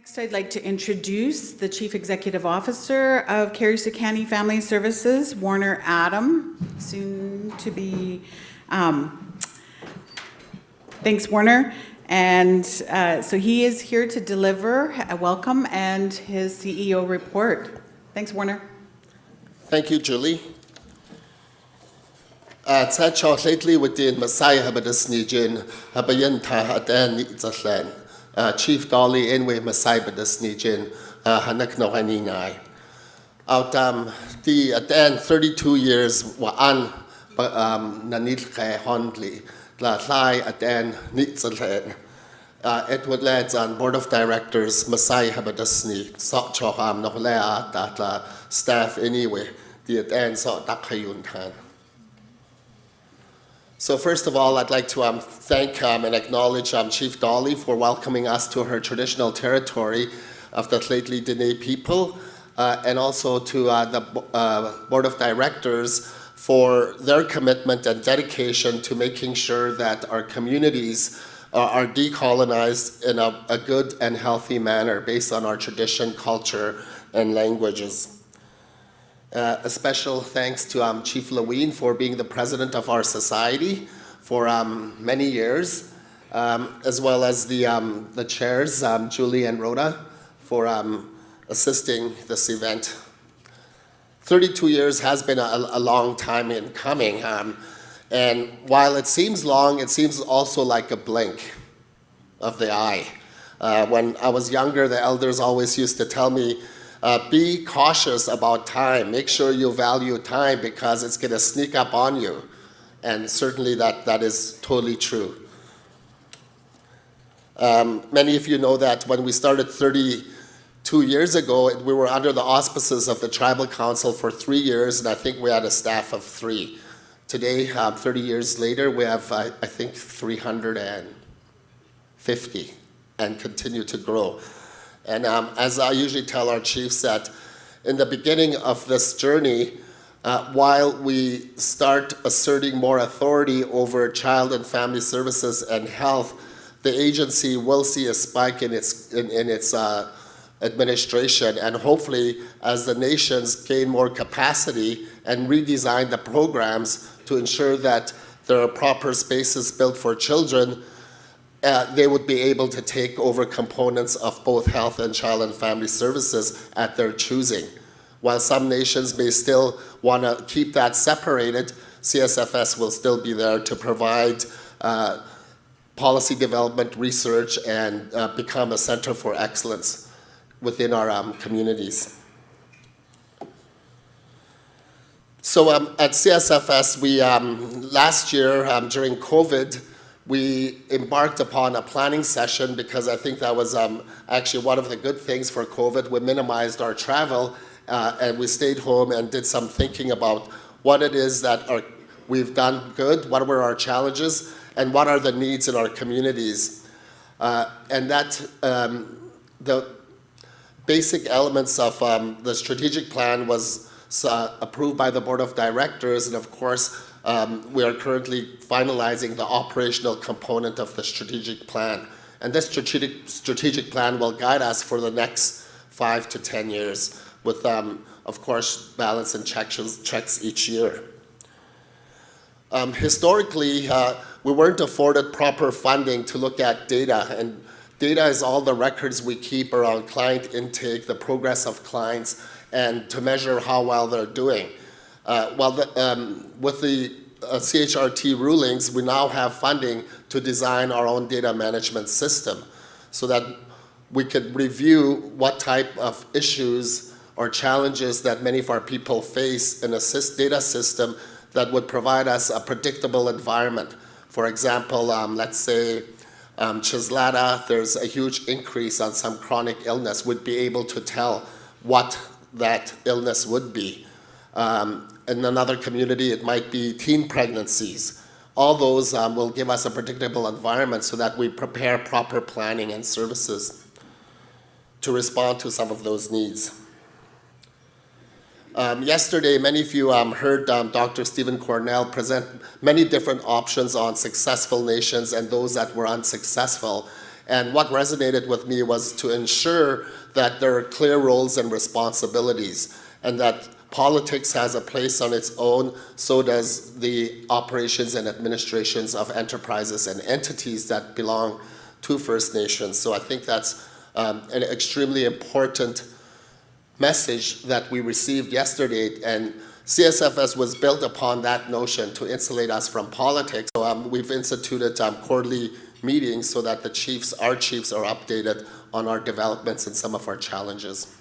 Next, I'd like to introduce the Chief Executive Officer of Carrie-Sukani Family Services, Warner Adam, soon to be. Thanks, Warner. And so he is here to deliver a welcome and his CEO report. Thanks, Warner. Thank you, Julie. Lately within Messiah Habadasnijin, Habayan Tahadan Nitzatlan. Chief Dolly Enwe Masai Badasnijin, Hanak Nohaningai. Out the at the end 32 years waan Nanilke Hondli, Latlai at the end Nitzatlan. Edward Lads on Board of Directors, Masai Habadasni, Sok Choham, Nohlea, Datla, staff anyway, the at the end Sok Dakayun Tan. So first of all, I'd like to thank and acknowledge Chief Dolly for welcoming us to her traditional territory of the Tlaitli Dene people, and also to the Board of Directors for their commitment and dedication to making sure that our communities are decolonized in a good and healthy manner based on our tradition, culture, and languages. A special thanks to Chief Lewin for being the president of our society for many years, as well as the chairs, Julie and Rhoda, for assisting this event. 32 years has been a long time in coming, and while it seems long, it seems also like a blink of the eye. When I was younger, the elders always used to tell me, be cautious about time. Make sure you value time because it's going to sneak up on you. And certainly that is totally true. Many of you know that when we started 32 years ago, we were under the auspices of the Tribal Council for 3 years, and I think we had a staff of 3. Today, 30 years later, we have, I think, 350 and continue to grow. And as I usually tell our chiefs that in the beginning of this journey, while we start asserting more authority over child and family services and health, the agency will see a spike in its administration. And hopefully, as the nations gain more capacity and redesign the programs to ensure that there are proper spaces built for children, they would be able to take over components of both health and child and family services at their choosing. While some nations may still want to keep that separated, CSFS will still be there to provide policy development, research, and become a center for excellence within our communities. So at CSFS, we last year during COVID, we embarked upon a planning session because I think that was actually one of the good things for COVID. We minimized our travel and we stayed home and did some thinking about what it is that we've done good, what were our challenges, and what are the needs in our communities. And that the basic elements of the strategic plan was approved by the Board of Directors, and of course, we are currently finalizing the operational component of the strategic plan. And this strategic plan will guide us for the next 5 to 10 years with, of course, balance and checks each year. Historically, we weren't afforded proper funding to look at data. And data is all the records we keep around client intake, the progress of clients, and to measure how well they're doing. With the CHRT rulings, we now have funding to design our own data management system so that we could review what type of issues or challenges that many of our people face in a data system that would provide us a predictable environment. For example, let's say Chislada, there's a huge increase on some chronic illness, would be able to tell what that illness would be. In another community, it might be teen pregnancies. All those will give us a predictable environment so that we prepare proper planning and services to respond to some of those needs. Yesterday, many of you heard Dr. Stephen Cornell present many different options on successful nations and those that were unsuccessful. And what resonated with me was to ensure that there are clear roles and responsibilities, and that politics has a place on its own, so does the operations and administrations of enterprises and entities that belong to First Nations. So I think that's an extremely important message that we received yesterday, and CSFS was built upon that notion to insulate us from politics. So we've instituted quarterly meetings so that our chiefs are updated on our developments and some of our challenges,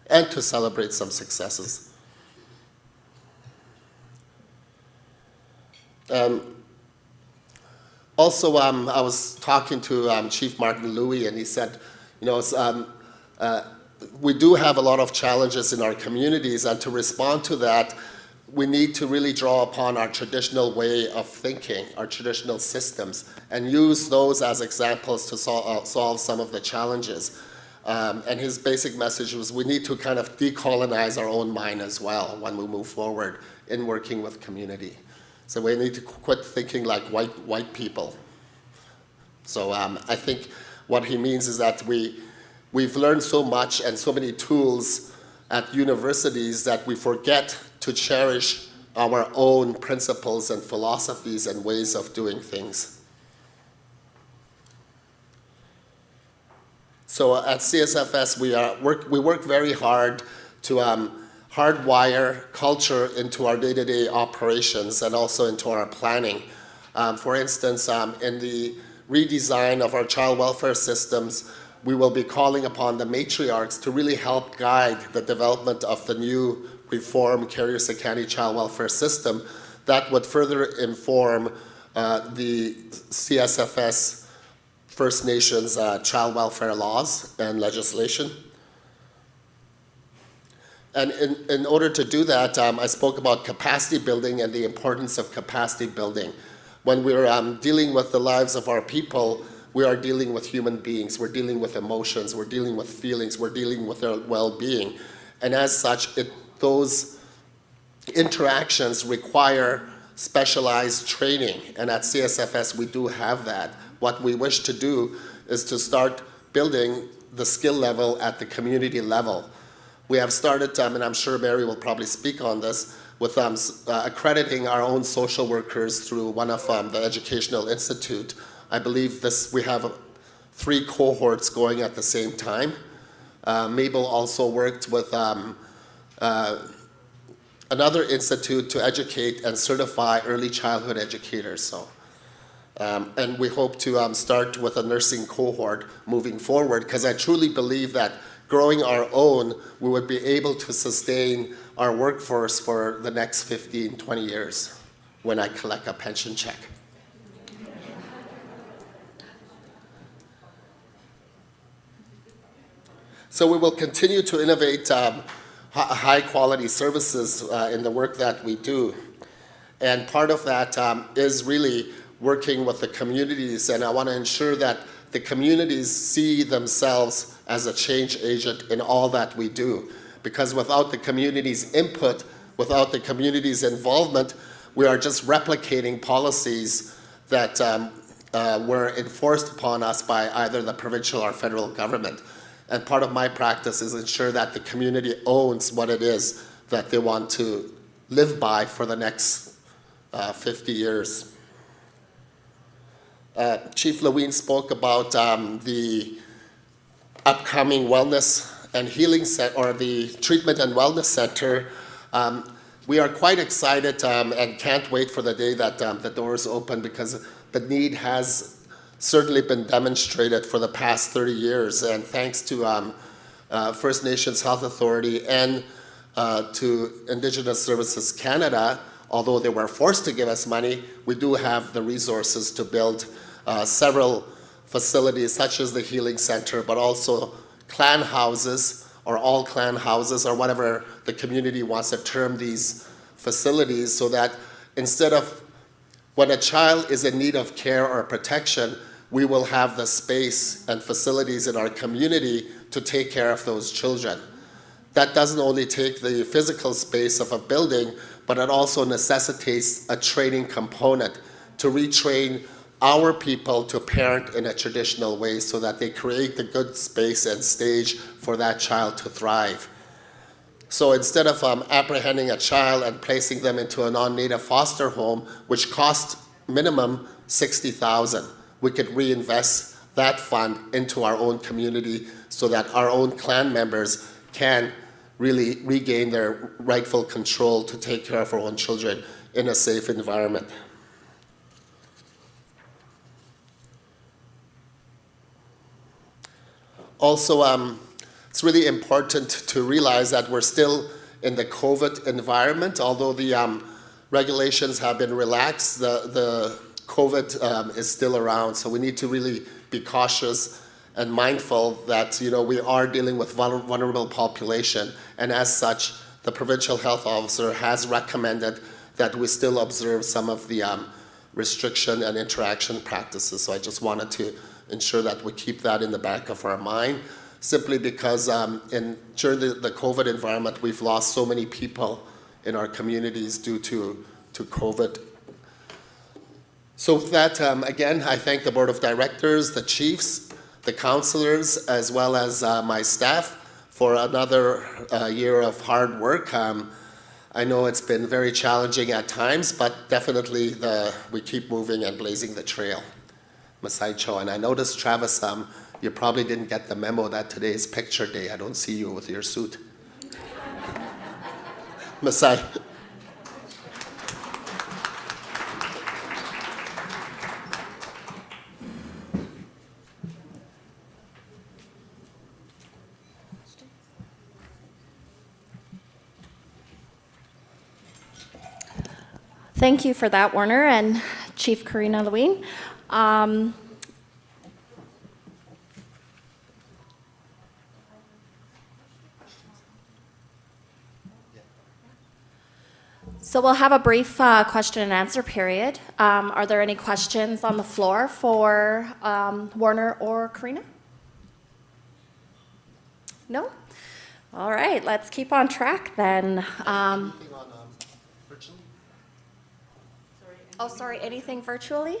and to celebrate some successes. Also, I was talking to Chief Martin Louis, and he said, we do have a lot of challenges in our communities, and to respond to that, we need to really draw upon our traditional way of thinking, our traditional systems, and use those as examples to solve some of the challenges. And his basic message was we need to kind of decolonize our own mind as well when we move forward in working with community. So we need to quit thinking like white people. So I think what he means is that we've learned so much and so many tools at universities that we forget to cherish our own principles and philosophies and ways of doing things. So at CSFS, we work very hard to hardwire culture into our day-to-day operations and also into our planning. For instance, in the redesign of our child welfare systems, we will be calling upon the matriarchs to really help guide the development of the new reform Carrier-Secani child welfare system that would further inform the CSFS First Nations child welfare laws and legislation. And in order to do that, I spoke about capacity building and the importance of capacity building. When we're dealing with the lives of our people, we are dealing with human beings, we're dealing with emotions, we're dealing with feelings, we're dealing with their well-being. And as such, those interactions require specialized training. And at CSFS, we do have that. What we wish to do is to start building the skill level at the community level. We have started, and I'm sure Mary will probably speak on this, with accrediting our own social workers through one of the Educational Institute. I believe we have 3 cohorts going at the same time. Mabel also worked with another institute to educate and certify early childhood educators. So, and we hope to start with a nursing cohort moving forward, because I truly believe that growing our own, we would be able to sustain our workforce for the next 15, 20 years when I collect a pension check. So we will continue to innovate high quality services in the work that we do. And part of that is really working with the communities, and I want to ensure that the communities see themselves as a change agent in all that we do. Because without the community's input, without the community's involvement, we are just replicating policies that were enforced upon us by either the provincial or federal government. And part of my practice is ensure that the community owns what it is that they want to live by for the next 50 years. Chief Lewin spoke about the upcoming wellness and healing center, or the treatment and wellness center. We are quite excited and can't wait for the day that the doors open, because the need has certainly been demonstrated for the past 30 years. And thanks to First Nations Health Authority and to Indigenous Services Canada, although they were forced to give us money, we do have the resources to build several facilities such as the Healing Center, but also clan houses, or all clan houses, or whatever the community wants to term these facilities, so that instead of when a child is in need of care or protection, we will have the space and facilities in our community to take care of those children. That doesn't only take the physical space of a building, but it also necessitates a training component to retrain our people to parent in a traditional way so that they create the good space and stage for that child to thrive. So instead of apprehending a child and placing them into a non-native foster home, which costs minimum $60,000, we could reinvest that fund into our own community so that our own clan members can really regain their rightful control to take care of our own children in a safe environment. Also, it's really important to realize that we're still in the COVID environment. Although the regulations have been relaxed, the COVID is still around. So we need to really be cautious and mindful that we are dealing with vulnerable population. And as such, the provincial health officer has recommended that we still observe some of the restriction and interaction practices. So I just wanted to ensure that we keep that in the back of our mind, simply because during the COVID environment, we've lost so many people in our communities due to COVID. So with that, again, I thank the Board of Directors, the chiefs, the councillors, as well as my staff for another year of hard work. I know it's been very challenging at times, but definitely we keep moving and blazing the trail. Masai Cho. And I noticed, Travis, you probably didn't get the memo that today is picture day. I don't see you with your suit. Masai. Thank you for that, Warner and Chief Karina Lewin. So we'll have a brief question and answer period. Are there any questions on the floor for Warner or Karina? No? All right, let's keep on track then. Oh, sorry, anything virtually?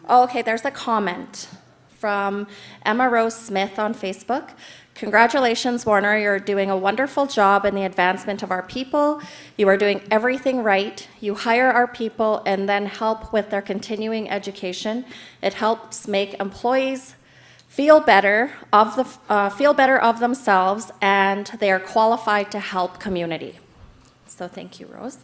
Oh, okay, there's a comment from Emma Rose Smith on Facebook. Congratulations, Warner. You're doing a wonderful job in the advancement of our people. You are doing everything right. You hire our people and then help with their continuing education. It helps make employees feel better of themselves, and they are qualified to help community. So thank you, Rose.